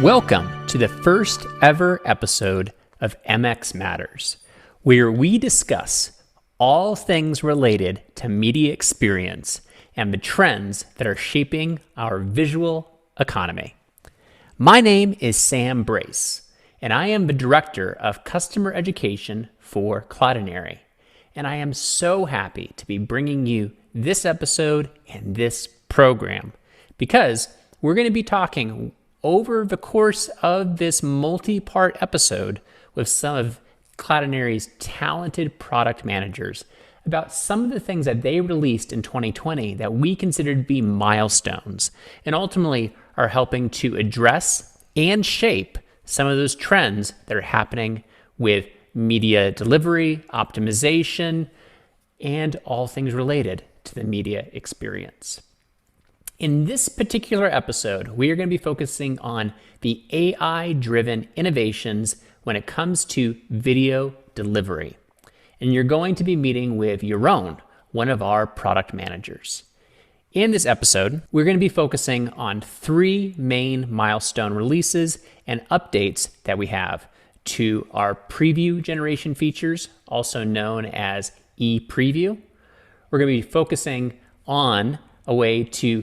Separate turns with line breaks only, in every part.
Welcome to the first ever episode of MX Matters, where we discuss all things related to media experience and the trends that are shaping our visual economy. My name is Sam Brace, and I am the Director of Customer Education for Cloudinary, and I am so happy to be bringing you this episode and this program because we're going to be talking over the course of this multi-part episode with some of Cloudinary's talented product managers about some of the things that they released in 2020 that we consider to be milestones and ultimately are helping to address and shape some of those trends that are happening with media delivery, optimization, and all things related to the media experience. In this particular episode, we are going to be focusing on the AI-driven innovations when it comes to video delivery. And you're going to be meeting with Yaron, one of our product managers. In this episode, we're going to be focusing on three main milestone releases and updates that we have to our preview generation features, also known as ePreview. We're going to be focusing on a way to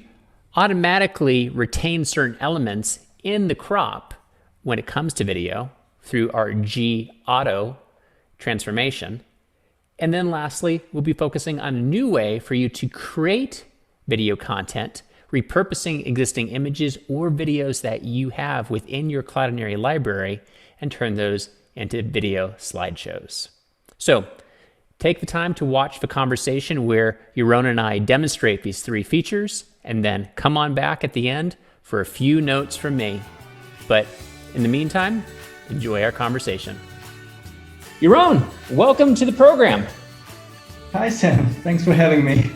automatically retain certain elements in the crop when it comes to video through our G Auto transformation. And then lastly, we'll be focusing on a new way for you to create video content, repurposing existing images or videos that you have within your Cloudinary library and turn those into video slideshows. So take the time to watch the conversation where Yaron and I demonstrate these three features, and then come on back at the end for a few notes from me. But in the meantime, enjoy our conversation. Yaron, welcome to the program.
Hi, Sam. Thanks for having me.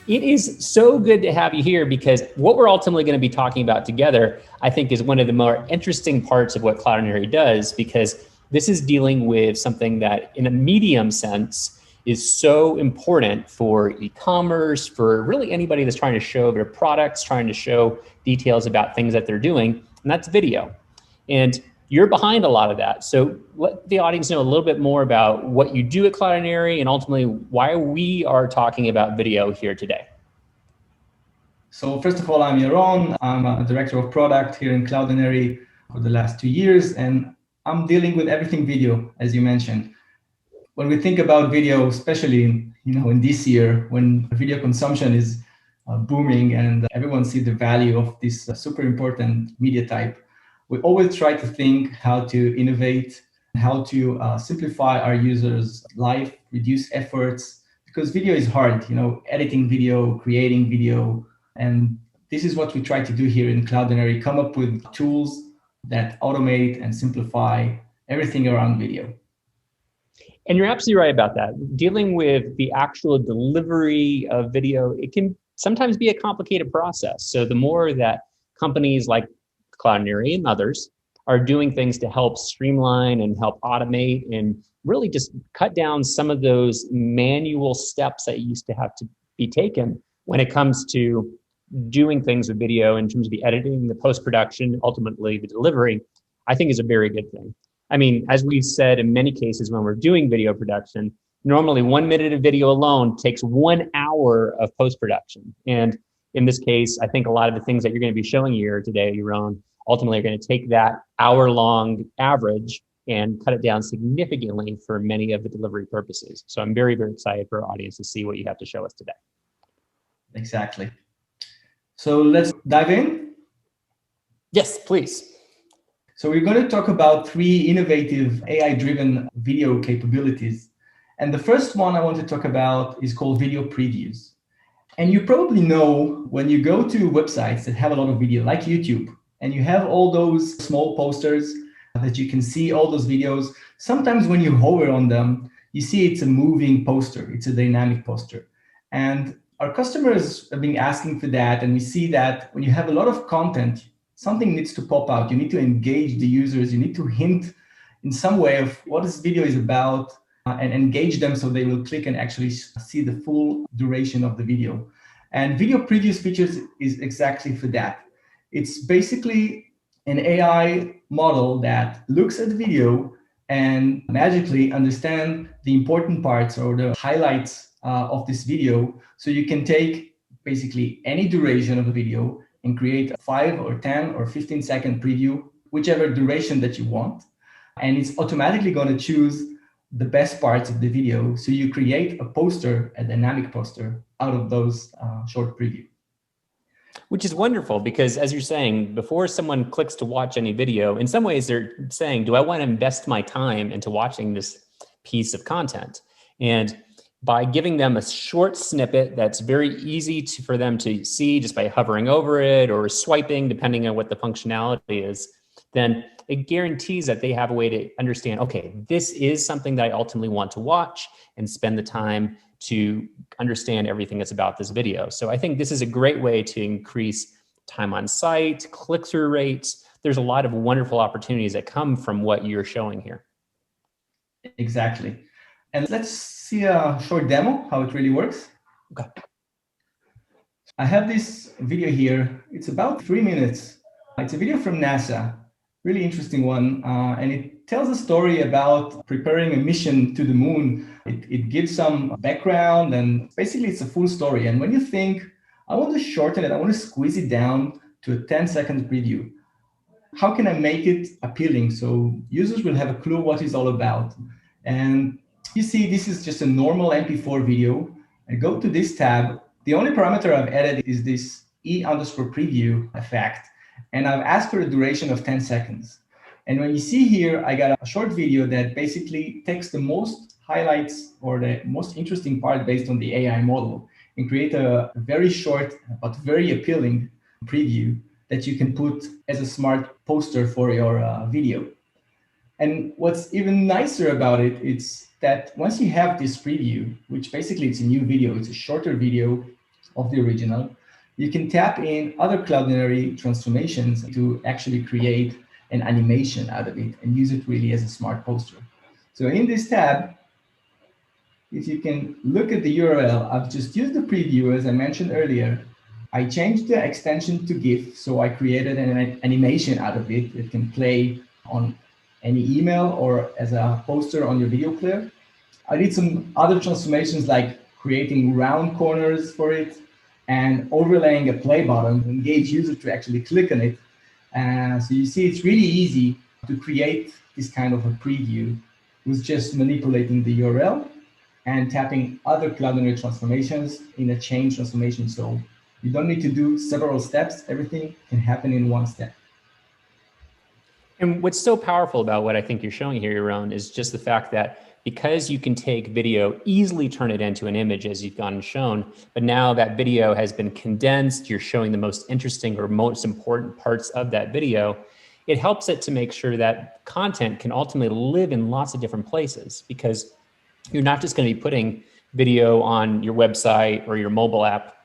It is so good to have you here because what we're ultimately going to be talking about together, I think, is one of the more interesting parts of what Cloudinary does, because this is dealing with something that, in a medium sense, is so important for e-commerce, for really anybody that's trying to show their products, trying to show details about things that they're doing, and that's video. And you're behind a lot of that. So let the audience know a little bit more about what you do at Cloudinary and ultimately why we are talking about video here today.
So first of all, I'm Yaron. I'm a director of product here in Cloudinary for the last 2 years, and I'm dealing with everything video, as you mentioned. When we think about video, especially in this year, when video consumption is booming and everyone sees the value of this super important media type, we always try to think how to innovate, how to simplify our users' life, reduce efforts, because video is hard, editing video, creating video. And this is what we try to do here in Cloudinary, come up with tools that automate and simplify everything around video.
And you're absolutely right about that. Dealing with the actual delivery of video, it can sometimes be a complicated process. So the more that companies like Cloudinary and others are doing things to help streamline and help automate and really just cut down some of those manual steps that used to have to be taken when it comes to doing things with video in terms of the editing, the post-production, ultimately the delivery, I think is a very good thing. I mean, as we've said in many cases when we're doing video production, normally 1 minute of video alone takes 1 hour of post-production. And in this case, I think a lot of the things that you're going to be showing here today, Yaron, ultimately are going to take that hour-long average and cut it down significantly for many of the delivery purposes. So I'm very, very excited for our audience to see what you have to show us today.
Exactly. So let's dive in.
Yes, please.
So we're going to talk about three innovative AI-driven video capabilities. And the first one I want to talk about is called video previews. And you probably know when you go to websites that have a lot of video, like YouTube, and you have all those small posters that you can see all those videos, sometimes when you hover on them, you see it's a moving poster, it's a dynamic poster. And our customers have been asking for that, and we see that when you have a lot of content, something needs to pop out. You need to engage the users. You need to hint in some way of what this video is about and engage them so they will click and actually see the full duration of the video. And video previews features is exactly for that. It's basically an AI model that looks at the video and magically understand the important parts or the highlights of this video. So you can take basically any duration of a video and create a 5 or 10 or 15-second preview, whichever duration that you want. And it's automatically going to choose the best parts of the video. So you create a poster, a dynamic poster, out of those short preview.
Which is wonderful because, as you're saying, before someone clicks to watch any video, in some ways they're saying, do I want to invest my time into watching this piece of content? And by giving them a short snippet that's very easy for them to see just by hovering over it or swiping, depending on what the functionality is, then it guarantees that they have a way to understand, okay, this is something that I ultimately want to watch and spend the time to understand everything that's about this video. So I think this is a great way to increase time on site, click-through rates. There's a lot of wonderful opportunities that come from what you're showing here.
Exactly. And let's see a short demo, how it really works.
Okay.
I have this video here. It's about 3 minutes. It's a video from NASA, really interesting one. And it tells a story about preparing a mission to the moon. It gives some background and basically it's a full story. And when you think, I want to shorten it, I want to squeeze it down to a 10-second preview. How can I make it appealing so users will have a clue what it's all about? And you see, this is just a normal MP4 video. I go to this tab. The only parameter I've added is this E_preview effect. And I've asked for a duration of 10 seconds. And when you see here, I got a short video that basically takes the most highlights or the most interesting part based on the AI model and create a very short but very appealing preview that you can put as a smart poster for your video. And what's even nicer about it is that once you have this preview, which basically it's a new video, it's a shorter video of the original, you can tap in other Cloudinary transformations to actually create an animation out of it and use it really as a smart poster. So in this tab, if you can look at the URL, I've just used the preview as I mentioned earlier. I changed the extension to GIF, so I created an animation out of it. It can play on any email or as a poster on your video player. I did some other transformations like creating round corners for it and overlaying a play button to engage users to actually click on it. So you see, it's really easy to create this kind of a preview with just manipulating the URL and tapping other Cloudinary transformations in a chain transformation. So you don't need to do several steps. Everything can happen in one step.
And what's so powerful about what I think you're showing here, Yaron, is just the fact that because you can take video, easily turn it into an image as you've gone and shown, but now that video has been condensed, you're showing the most interesting or most important parts of that video, it helps it to make sure that content can ultimately live in lots of different places, because you're not just going to be putting video on your website or your mobile app,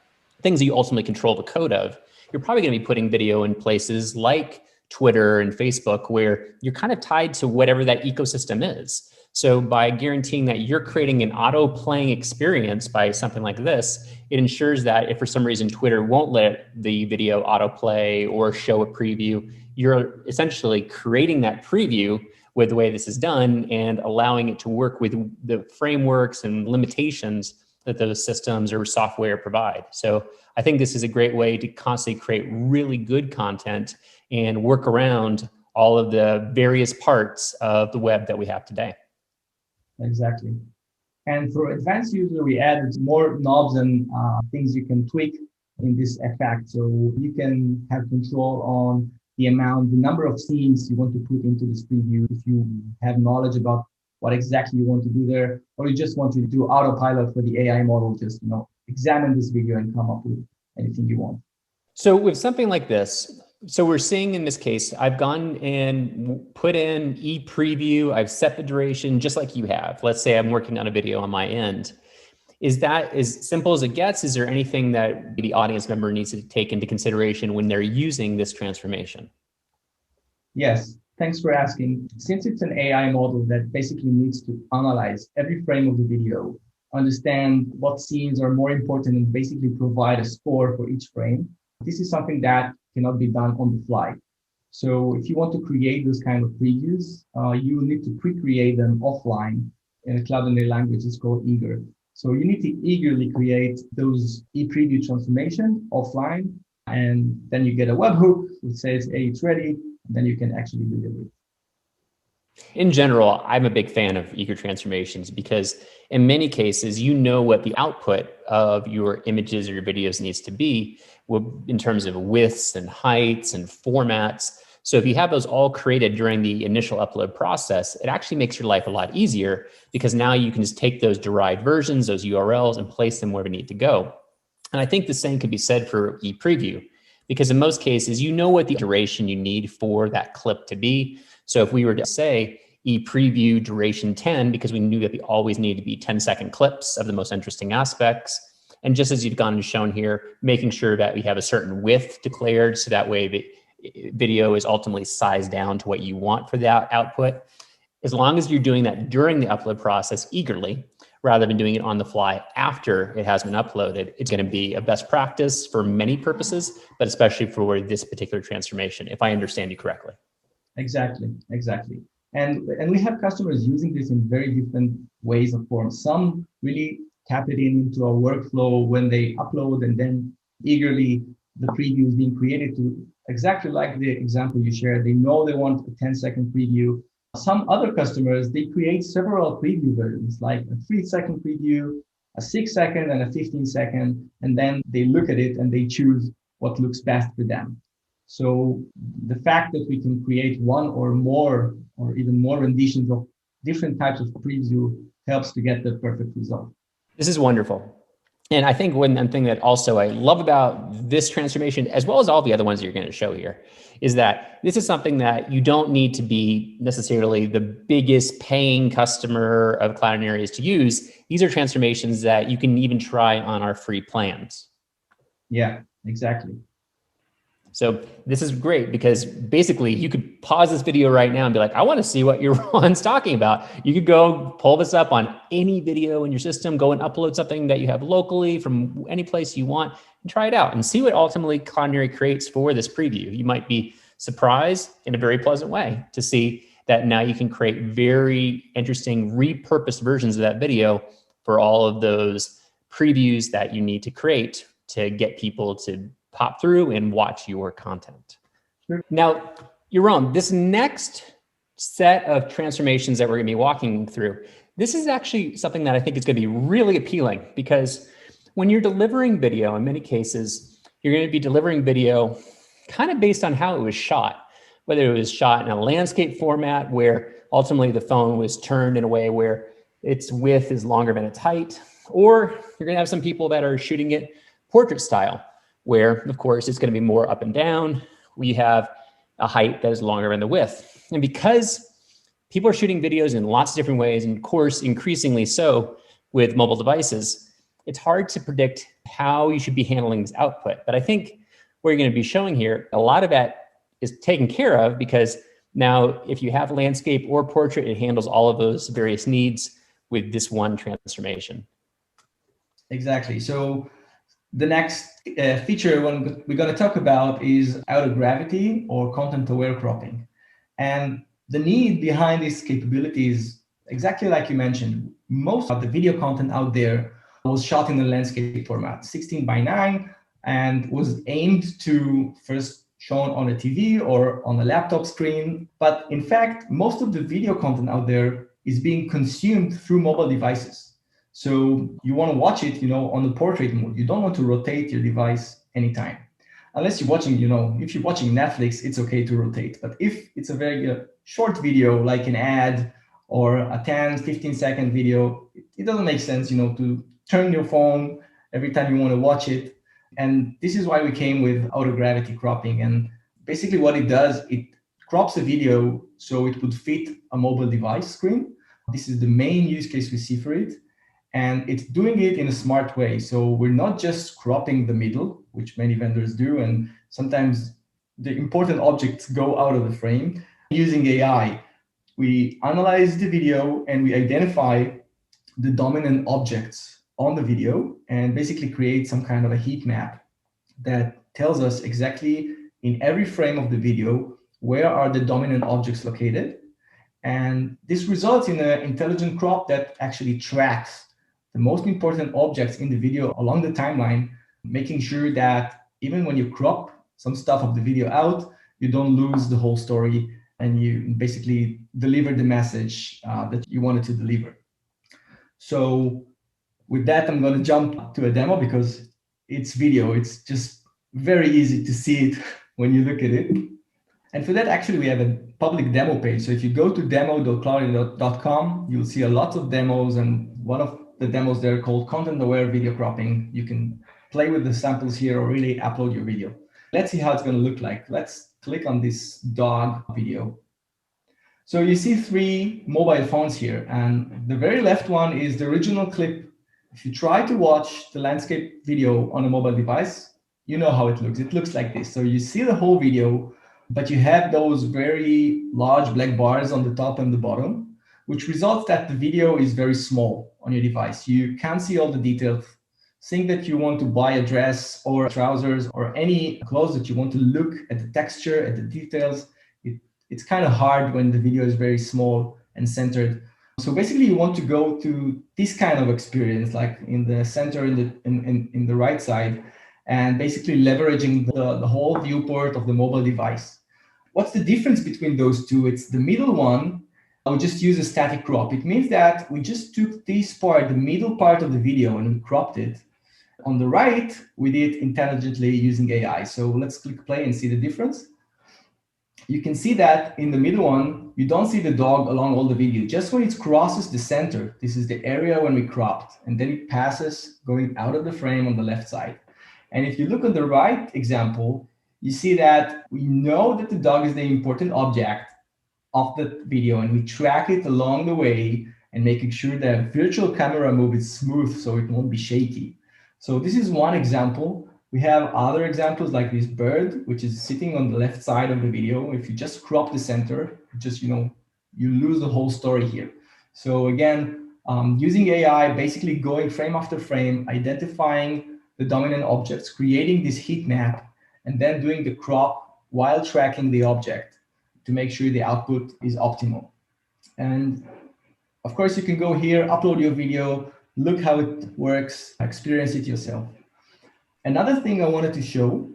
things that you ultimately control the code of. You're probably going to be putting video in places like Twitter and Facebook, where you're kind of tied to whatever that ecosystem is. So by guaranteeing that you're creating an auto-playing experience by something like this, it ensures that if for some reason Twitter won't let the video autoplay or show a preview, you're essentially creating that preview with the way this is done and allowing it to work with the frameworks and limitations that those systems or software provide. So I think this is a great way to constantly create really good content and work around all of the various parts of the web that we have today.
Exactly. And for advanced user, we added more knobs and things you can tweak in this effect. So you can have control on the number of scenes you want to put into this preview. If you have knowledge about what exactly you want to do there, or you just want to do autopilot for the AI model, just examine this video and come up with anything you want.
So with something like this, so we're seeing in this case, I've gone and put in ePreview, I've set the duration just like you have. Let's say I'm working on a video on my end. Is that as simple as it gets? Is there anything that the audience member needs to take into consideration when they're using this transformation?
Yes, thanks for asking. Since it's an AI model that basically needs to analyze every frame of the video, understand what scenes are more important and basically provide a score for each frame, this is something that cannot be done on the fly. So if you want to create those kind of previews, you will need to pre-create them offline in a Cloudinary language. It's called eager. So you need to eagerly create those e-preview transformation offline, and then you get a webhook which says, hey, it's ready, and then you can actually deliver it.
In general, I'm a big fan of eager transformations because in many cases, you know what the output of your images or your videos needs to be in terms of widths and heights and formats. So if you have those all created during the initial upload process, it actually makes your life a lot easier because now you can just take those derived versions, those URLs, and place them where we need to go. And I think the same could be said for ePreview, because in most cases, you know what the duration you need for that clip to be. So if we were to say ePreview duration 10, because we knew that we always need to be 10-second clips of the most interesting aspects. And just as you've gone and shown here, making sure that we have a certain width declared, so that way the video is ultimately sized down to what you want for that output. As long as you're doing that during the upload process eagerly, rather than doing it on the fly after it has been uploaded, it's going to be a best practice for many purposes, but especially for this particular transformation, if I understand you correctly.
Exactly. And we have customers using this in very different ways or forms. Some really tap it into a workflow when they upload, and then eagerly the preview is being created to exactly like the example you shared. They know they want a 10-second preview. Some other customers, they create several preview versions, like a 3-second preview, a 6-second, and a 15-second, and then they look at it and they choose what looks best for them. So the fact that we can create one or more or even more renditions of different types of preview helps to get the perfect result.
This is wonderful. And I think one thing that also I love about this transformation, as well as all the other ones you're going to show here, is that this is something that you don't need to be necessarily the biggest paying customer of Cloudinary to use. These are transformations that you can even try on our free plans.
Yeah, exactly.
So this is great because basically you could pause this video right now and be like, I want to see what Yaron's talking about. You could go pull this up on any video in your system, go and upload something that you have locally from any place you want and try it out and see what ultimately Cloudinary creates for this preview. You might be surprised in a very pleasant way to see that now you can create very interesting repurposed versions of that video for all of those previews that you need to create to get people to pop through and watch your content.
Sure.
Now, Yaron, this next set of transformations that we're going to be walking through, this is actually something that I think is going to be really appealing, because when you're delivering video, in many cases, you're going to be delivering video kind of based on how it was shot, whether it was shot in a landscape format where ultimately the phone was turned in a way where its width is longer than its height, or you're going to have some people that are shooting it portrait style, where, of course, it's going to be more up and down. We have a height that is longer than the width. And because people are shooting videos in lots of different ways, and of course, increasingly so with mobile devices, it's hard to predict how you should be handling this output. But I think what you're going to be showing here, a lot of that is taken care of, because now if you have landscape or portrait, it handles all of those various needs with this one transformation.
Exactly. So the next feature we're going to talk about is auto-gravity or content-aware cropping. And the need behind this capability is exactly like you mentioned. Most of the video content out there was shot in a landscape format, 16:9, and was aimed to first shown on a TV or on a laptop screen. But in fact, most of the video content out there is being consumed through mobile devices. So you want to watch it, on the portrait mode. You don't want to rotate your device anytime. Unless you're watching, if you're watching Netflix, it's okay to rotate. But if it's a very short video, like an ad or a 10, 15-second video, it doesn't make sense, to turn your phone every time you want to watch it. And this is why we came with auto-gravity cropping. And basically what it does, it crops a video so it would fit a mobile device screen. This is the main use case we see for it. And it's doing it in a smart way. So we're not just cropping the middle, which many vendors do, and sometimes the important objects go out of the frame. Using AI, we analyze the video and we identify the dominant objects on the video and basically create some kind of a heat map that tells us exactly in every frame of the video where are the dominant objects located. And this results in an intelligent crop that actually tracks the most important objects in the video along the timeline, making sure that even when you crop some stuff of the video out, you don't lose the whole story and you basically deliver the message that you wanted to deliver. So with that, I'm going to jump to a demo because it's video. It's just very easy to see it when you look at it. And for that, actually, we have a public demo page. So if you go to demo.cloudinary.com, you'll see a lot of demos. And one of the demos there called content-aware video cropping. You can play with the samples here or really upload your video. Let's see how it's going to look like. Let's click on this dog video. So you see 3 mobile phones here. And the very left one is the original clip. If you try to watch the landscape video on a mobile device, you know how it looks. It looks like this. So you see the whole video, but you have those very large black bars on the top and the bottom, which results that the video is very small on your device. You can't see all the details. Think that you want to buy a dress or trousers or any clothes that you want to look at the texture, at the details. It's kind of hard when the video is very small and centered. So basically you want to go to this kind of experience, like in the center, in the right side, and basically leveraging the whole viewport of the mobile device. What's the difference between those two? It's the middle one. We just use a static crop. It means that we just took this part, the middle part of the video, and we cropped it. On the right, we did intelligently using AI. So let's click play and see the difference. You can see that in the middle one, you don't see the dog along all the video. Just when it crosses the center, this is the area when we cropped, and then it passes going out of the frame on the left side. And if you look at the right example, you see that we know that the dog is the important object of the video, and we track it along the way and making sure that virtual camera move is smooth so it won't be shaky. So this is one example. We have other examples like this bird, which is sitting on the left side of the video. If you just crop the center, you lose the whole story here. So again, using AI, basically going frame after frame, identifying the dominant objects, creating this heat map, and then doing the crop while tracking the object to make sure the output is optimal. And of course, you can go here, upload your video, look how it works, experience it yourself. Another thing I wanted to show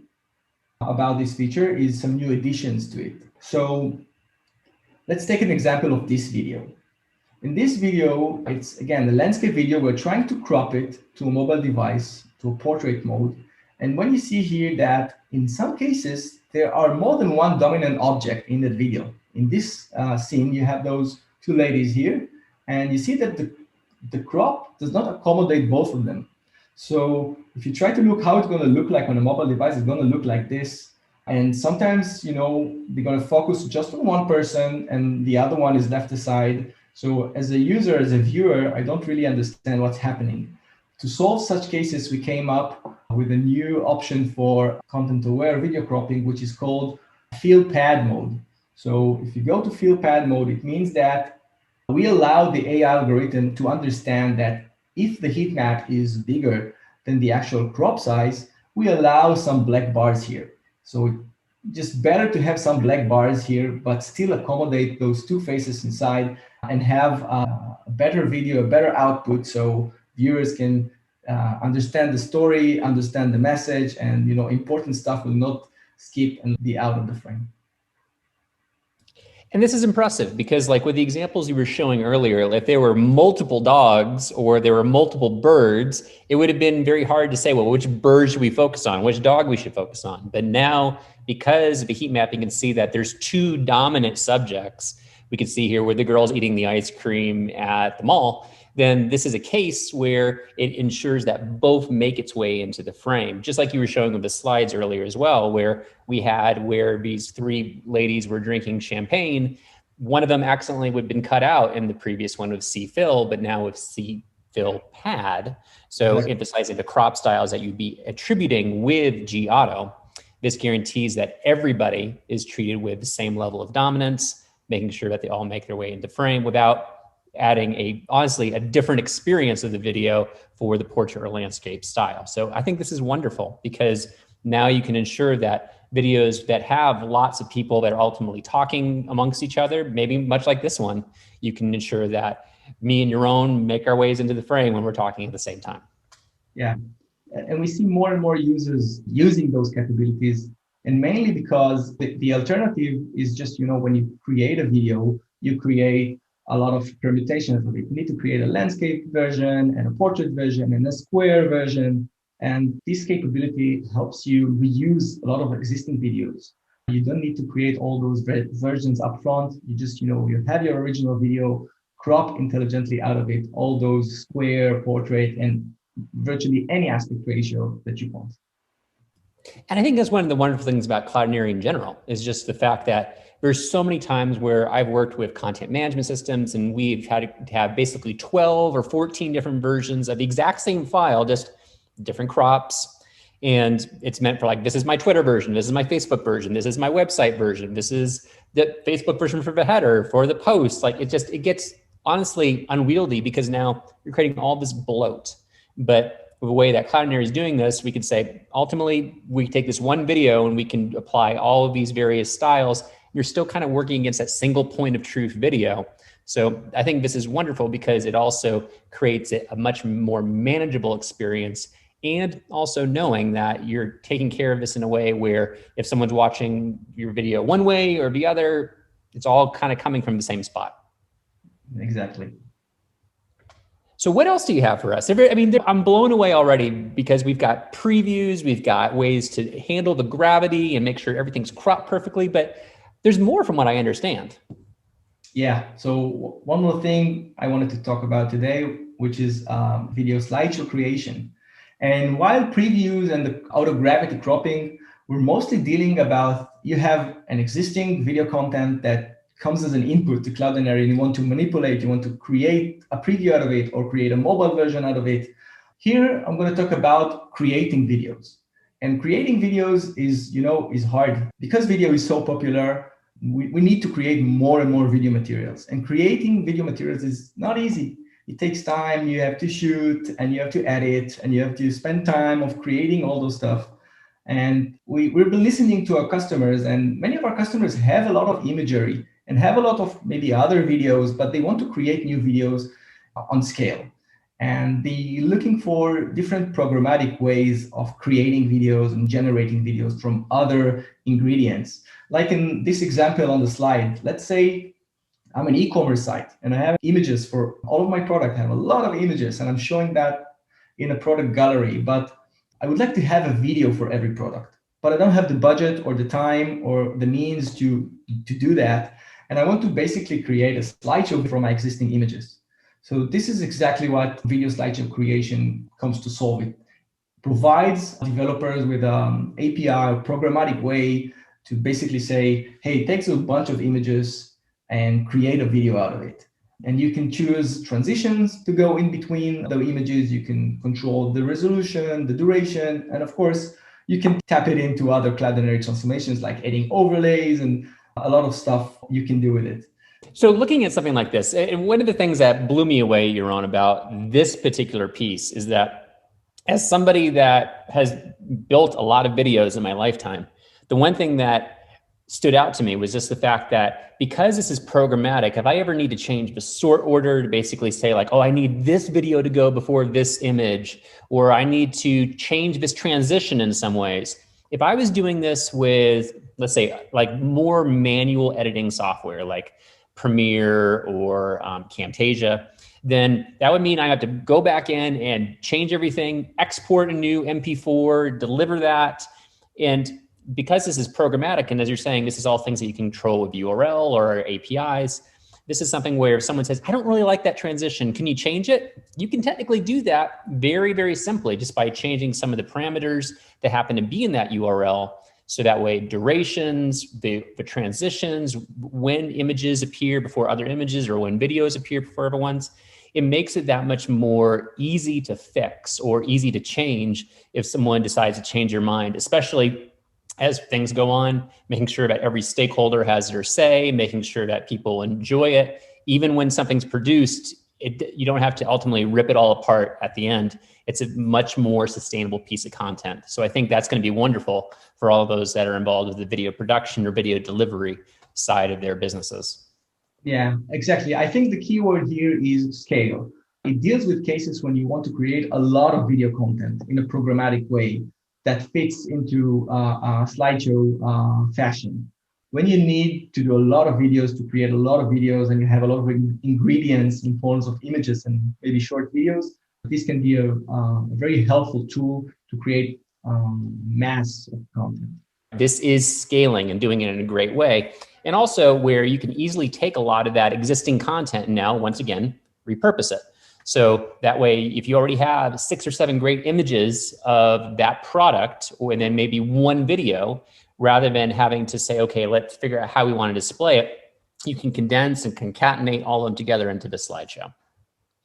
about this feature is some new additions to it. So let's take an example of this video. In this video, it's again the landscape video. We're trying to crop it to a mobile device, to a portrait mode. And when you see here that in some cases, there are more than one dominant object in that video. In this scene, you have those 2 ladies here, and you see that the crop does not accommodate both of them. So if you try to look how it's going to look like on a mobile device, it's going to look like this. And sometimes, they're going to focus just on one person and the other one is left aside. So as a user, as a viewer, I don't really understand what's happening. To solve such cases, we came up with a new option for content-aware video cropping, which is called field pad mode. So if you go to field pad mode, it means that we allow the AI algorithm to understand that if the heat map is bigger than the actual crop size, we allow some black bars here. So it's just better to have some black bars here, but still accommodate those 2 faces inside and have a better video, a better output, so viewers can understand the story, understand the message, and important stuff will not skip and be out of the frame.
And this is impressive because like with the examples you were showing earlier, if there were multiple dogs or there were multiple birds, it would have been very hard to say, well, which bird should we focus on? Which dog we should focus on? But now, because of the heat mapping, you can see that there's 2 dominant subjects. We can see here where the girl's eating the ice cream at the mall. Then this is a case where it ensures that both make its way into the frame. Just like you were showing with the slides earlier as well, where these 3 ladies were drinking champagne. One of them accidentally would have been cut out in the previous one with C-fill, but now with C-fill pad. So emphasizing the crop styles that you'd be attributing with G-Auto. This guarantees that everybody is treated with the same level of dominance, making sure that they all make their way into frame without adding honestly a different experience of the video for the portrait or landscape style. So I think this is wonderful because now you can ensure that videos that have lots of people that are ultimately talking amongst each other, maybe much like this one, you can ensure that me and Yaron make our ways into the frame when we're talking at the same time.
Yeah. And we see more and more users using those capabilities. And mainly because the alternative is just, when you create a video, you create a lot of permutations of it. You need to create a landscape version and a portrait version and a square version. And this capability helps you reuse a lot of existing videos. You don't need to create all those versions up front. You just, you have your original video, crop intelligently out of it, all those square, portrait, and virtually any aspect ratio that you want.
And I think that's one of the wonderful things about Cloudinary in general, is just the fact that there's so many times where I've worked with content management systems and we've had to have basically 12 or 14 different versions of the exact same file, just different crops. And it's meant for like, this is my Twitter version, this is my Facebook version, this is my website version, this is the Facebook version for the header, for the post. Like it gets honestly unwieldy because now you're creating all this bloat. But the way that Cloudinary is doing this, we could say, ultimately, we take this one video and we can apply all of these various styles. You're still kind of working against that single point of truth video. So I think this is wonderful because it also creates a much more manageable experience, and also knowing that you're taking care of this in a way where if someone's watching your video one way or the other, it's all kind of coming from the same spot.
Exactly.
So what else do you have for us? I mean, I'm blown away already because we've got previews, we've got ways to handle the gravity and make sure everything's cropped perfectly, but there's more from what I understand.
Yeah, so one more thing I wanted to talk about today, which is video slideshow creation. And while previews and the auto gravity cropping, we're mostly dealing about, you have an existing video content that comes as an input to Cloudinary, and you want to manipulate, you want to create a preview out of it or create a mobile version out of it. Here, I'm going to talk about creating videos. And creating videos is hard. Because video is so popular, we need to create more and more video materials. And creating video materials is not easy. It takes time. You have to shoot and you have to edit and you have to spend time of creating all those stuff. And we've been listening to our customers, and many of our customers have a lot of imagery and have a lot of maybe other videos, but they want to create new videos on scale. And they're looking for different programmatic ways of creating videos and generating videos from other ingredients. Like in this example on the slide, let's say I'm an e-commerce site and I have images for all of my product. I have a lot of images and I'm showing that in a product gallery, but I would like to have a video for every product, but I don't have the budget or the time or the means to do that. And I want to basically create a slideshow from my existing images. So this is exactly what video slideshow creation comes to solve. It provides developers with an API or programmatic way to basically say, hey, it takes a bunch of images and create a video out of it. And you can choose transitions to go in between the images. You can control the resolution, the duration, and of course, you can tap it into other Cloudinary transformations like adding overlays and a lot of stuff you can do with it.
So looking at something like this, and one of the things that blew me away, Yaron, about this particular piece is that as somebody that has built a lot of videos in my lifetime, the one thing that stood out to me was just the fact that because this is programmatic, if I ever need to change the sort order to basically say like, oh, I need this video to go before this image, or I need to change this transition in some ways. If I was doing this with, let's say, like more manual editing software like Premiere or Camtasia, then that would mean I have to go back in and change everything, export a new MP4, deliver that. And because this is programmatic, and as you're saying, this is all things that you control with URL or APIs, this is something where if someone says, I don't really like that transition, can you change it? You can technically do that very, very simply just by changing some of the parameters that happen to be in that URL. So that way durations, the transitions, when images appear before other images or when videos appear before other ones, it makes it that much more easy to fix or easy to change if someone decides to change your mind, especially as things go on, making sure that every stakeholder has their say, making sure that people enjoy it. Even when something's produced, you don't have to ultimately rip it all apart at the end. It's a much more sustainable piece of content. So I think that's going to be wonderful for all of those that are involved with the video production or video delivery side of their businesses.
Yeah, exactly. I think the key word here is scale. It deals with cases when you want to create a lot of video content in a programmatic way that fits into a slideshow fashion. When you need to do a lot of videos to create a lot of videos and you have a lot of ingredients in forms of images and maybe short videos, this can be a very helpful tool to create mass of content.
This is scaling and doing it in a great way. And also where you can easily take a lot of that existing content and now, once again, repurpose it. So that way, if you already have 6 or 7 great images of that product, and then maybe one video, rather than having to say, okay, let's figure out how we want to display it, you can condense and concatenate all of them together into the slideshow.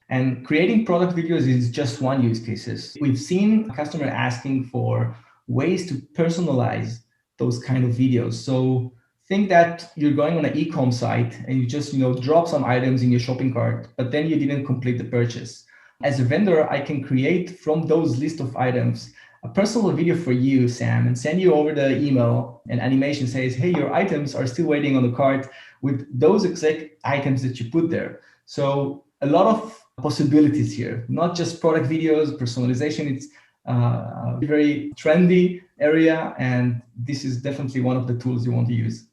And creating product videos is just one use cases. We've seen a customer asking for ways to personalize those kind of videos. So think that you're going on an e-com site and you just drop some items in your shopping cart, but then you didn't complete the purchase. As a vendor, I can create from those list of items a personal video for you, Sam, and send you over the email. And animation says, hey, your items are still waiting on the cart with those exact items that you put there. So a lot of possibilities here, not just product videos, personalization. It's a very trendy area, and this is definitely one of the tools you want to use.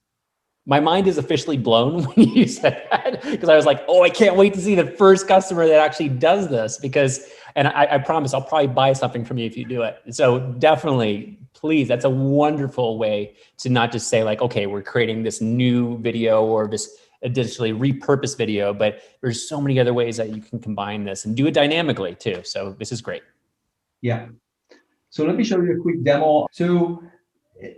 My mind is officially blown when you said that, because I was like, oh, I can't wait to see the first customer that actually does this, because, and I promise I'll probably buy something from you if you do it. So definitely, please, that's a wonderful way to not just say like, okay, we're creating this new video or this digitally repurposed video, but there's so many other ways that you can combine this and do it dynamically too. So this is great.
Yeah. So let me show you a quick demo. So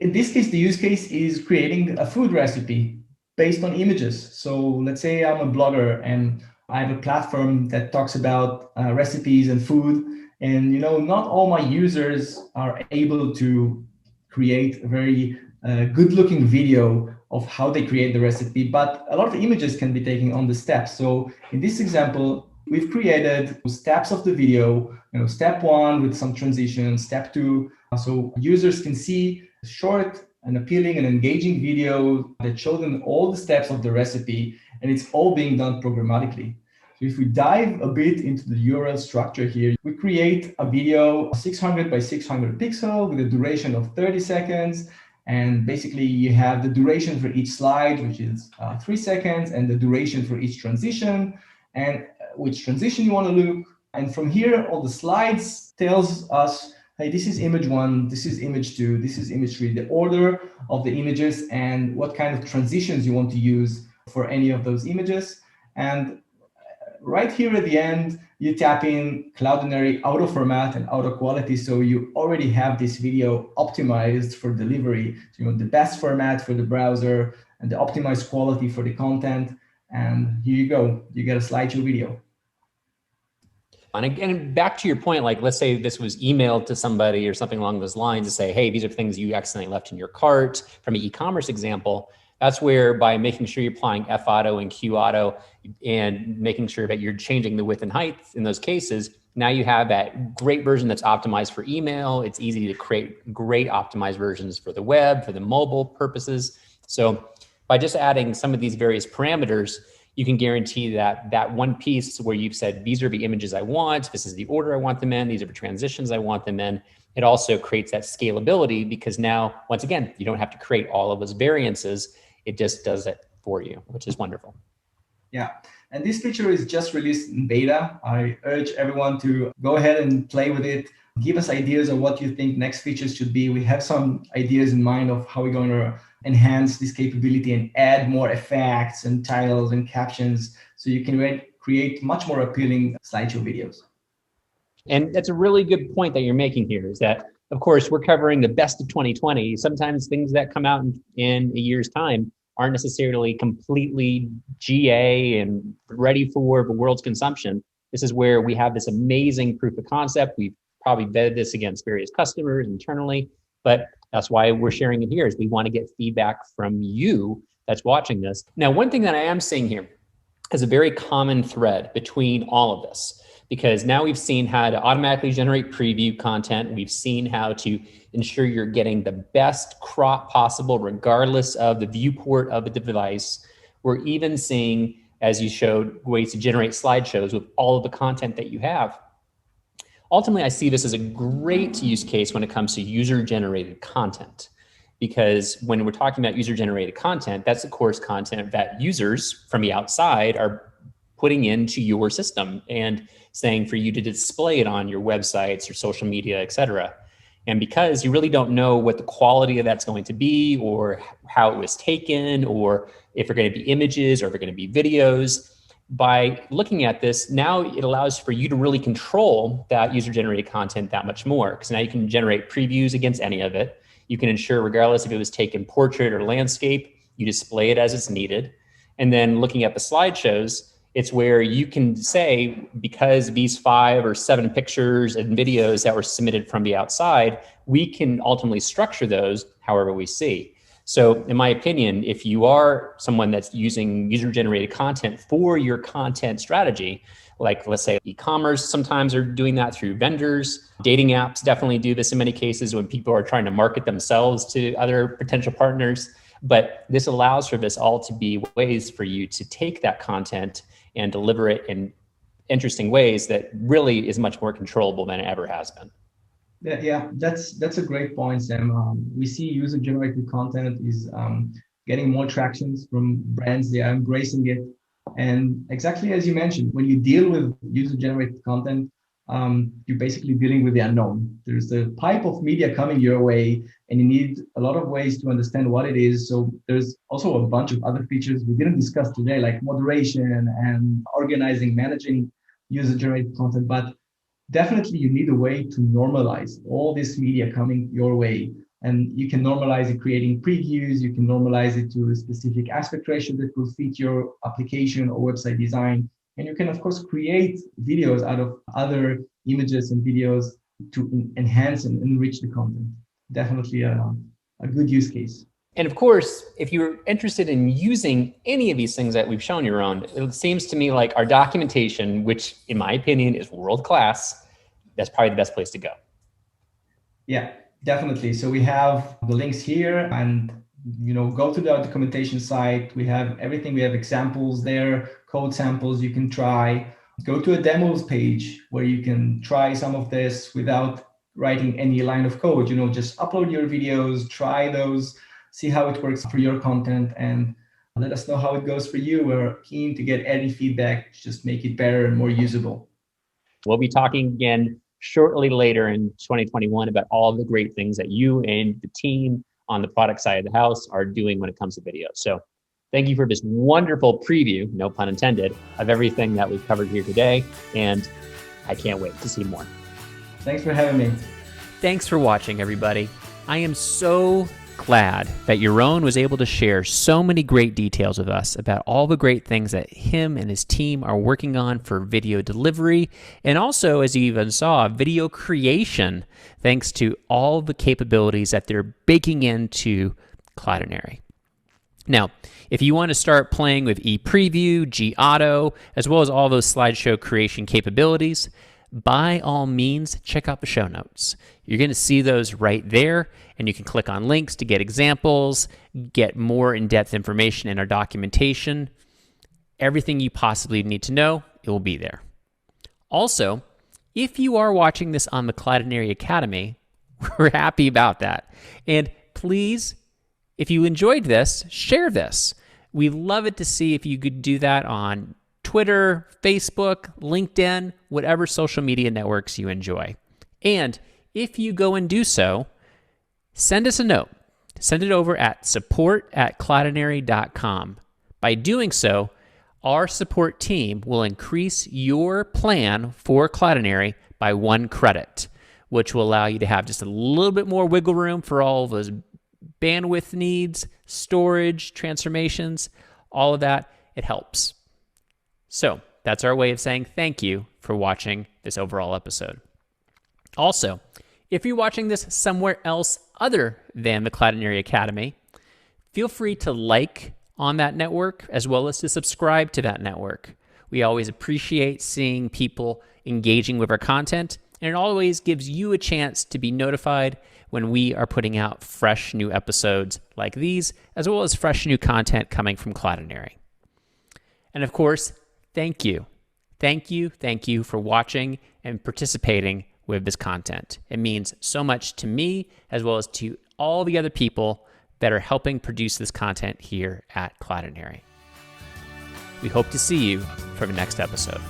in this case, the use case is creating a food recipe based on images. So let's say I'm a blogger and I have a platform that talks about recipes and food. And not all my users are able to create a very good-looking video of how they create the recipe, but a lot of images can be taken on the steps. So in this example, we've created steps of the video, step 1 with some transitions, step 2, so users can see a short and appealing and engaging video that shows them all the steps of the recipe, and it's all being done programmatically. So if we dive a bit into the URL structure here, we create a video 600 by 600 pixel with a duration of 30 seconds. And basically you have the duration for each slide, which is 3 seconds, and the duration for each transition, and which transition you want to look. And from here, all the slides tells us, hey, this is image 1, this is image 2, this is image 3, the order of the images and what kind of transitions you want to use for any of those images. And right here at the end, you tap in Cloudinary auto format and auto quality. So you already have this video optimized for delivery. So you want the best format for the browser and the optimized quality for the content. And here you go, you get a slideshow video.
And again, back to your point, like let's say this was emailed to somebody or something along those lines to say, hey, these are things you accidentally left in your cart from an e-commerce example. That's where by making sure you're applying F auto and Q auto and making sure that you're changing the width and height in those cases, now you have that great version that's optimized for email. It's easy to create great optimized versions for the web, for the mobile purposes. So by just adding some of these various parameters, you can guarantee that that one piece where you've said, these are the images I want, this is the order I want them in, these are the transitions I want them in. It also creates that scalability because now, once again, you don't have to create all of those variances. It just does it for you, which is wonderful.
Yeah, and this feature is just released in beta. I urge everyone to go ahead and play with it. Give us ideas of what you think next features should be. We have some ideas in mind of how we're going to enhance this capability and add more effects and titles and captions so you can create much more appealing slideshow videos.
And that's a really good point that you're making here is that, of course, we're covering the best of 2020. Sometimes things that come out in a year's time aren't necessarily completely GA and ready for the world's consumption. This is where we have this amazing proof of concept. We've probably vetted this against various customers internally, but that's why we're sharing it here is we want to get feedback from you that's watching this. Now, one thing that I am seeing here as a very common thread between all of this. Because now we've seen how to automatically generate preview content. We've seen how to ensure you're getting the best crop possible, regardless of the viewport of the device. We're even seeing, as you showed, ways to generate slideshows with all of the content that you have. Ultimately, I see this as a great use case when it comes to user-generated content. Because when we're talking about user-generated content, that's of course content that users from the outside are putting into your system and saying for you to display it on your websites, your social media, et cetera. And because you really don't know what the quality of that's going to be, or how it was taken, or if they're going to be images or if they're going to be videos, by looking at this, now it allows for you to really control that user-generated content that much more. Because now you can generate previews against any of it. You can ensure, regardless if it was taken portrait or landscape, you display it as it's needed. And then looking at the slideshows, it's where you can say, because these 5 or 7 pictures and videos that were submitted from the outside, we can ultimately structure those however we see. So in my opinion, if you are someone that's using user-generated content for your content strategy, like let's say e-commerce sometimes are doing that through vendors. Dating apps definitely do this in many cases when people are trying to market themselves to other potential partners. But this allows for this all to be ways for you to take that content and deliver it in interesting ways that really is much more controllable than it ever has been.
Yeah, that's a great point, Sam. We see user-generated content is getting more tractions from brands. They are embracing it. And exactly as you mentioned, when you deal with user-generated content, you're basically dealing with the unknown. There's a pipe of media coming your way, and you need a lot of ways to understand what it is. So there's also a bunch of other features we didn't discuss today, like moderation and organizing, managing user-generated content. But definitely you need a way to normalize all this media coming your way. And you can normalize it creating previews, you can normalize it to a specific aspect ratio that will fit your application or website design. And you can, of course, create videos out of other images and videos to enhance and enrich the content. Definitely a good use case.
And of course, if you're interested in using any of these things that we've shown, Yaron, it seems to me like our documentation, which in my opinion is world-class, that's probably the best place to go.
Yeah, definitely. So we have the links here, and go to the documentation site. We have everything. We have examples there, code samples you can try. Go to a demos page where you can try some of this without writing any line of code. Just upload your videos, try those, see how it works for your content, and let us know how it goes for you. We're keen to get any feedback, just make it better and more usable.
We'll be talking again shortly later in 2021 about all the great things that you and the team on the product side of the house are doing when it comes to video. So thank you for this wonderful preview, no pun intended, of everything that we've covered here today. And I can't wait to see more.
Thanks for having me.
Thanks for watching, everybody. I am so glad that Yaron was able to share so many great details with us about all the great things that him and his team are working on for video delivery, and also, as you even saw, video creation, thanks to all the capabilities that they're baking into Cloudinary. Now, if you want to start playing with ePreview, gAuto, as well as all those slideshow creation capabilities, by all means, check out the show notes. You're going to see those right there, and you can click on links to get examples, get more in-depth information in our documentation. Everything you possibly need to know, it will be there. Also, if you are watching this on the Cloudinary Academy, we're happy about that. And please, if you enjoyed this, share this. We'd love it to see if you could do that on Twitter, Facebook, LinkedIn, whatever social media networks you enjoy. And if you go and do so, send us a note. Send it over at support@cloudinary.com. By doing so, our support team will increase your plan for Cloudinary by 1 credit, which will allow you to have just a little bit more wiggle room for all of those bandwidth needs, storage, transformations, all of that. It helps. So that's our way of saying thank you for watching this overall episode. Also, if you're watching this somewhere else other than the Cloudinary Academy, feel free to like on that network, as well as to subscribe to that network. We always appreciate seeing people engaging with our content, and it always gives you a chance to be notified when we are putting out fresh new episodes like these, as well as fresh new content coming from Cloudinary. And of course, thank you. Thank you for watching and participating with this content. It means so much to me, as well as to all the other people that are helping produce this content here at Cloudinary. We hope to see you for the next episode.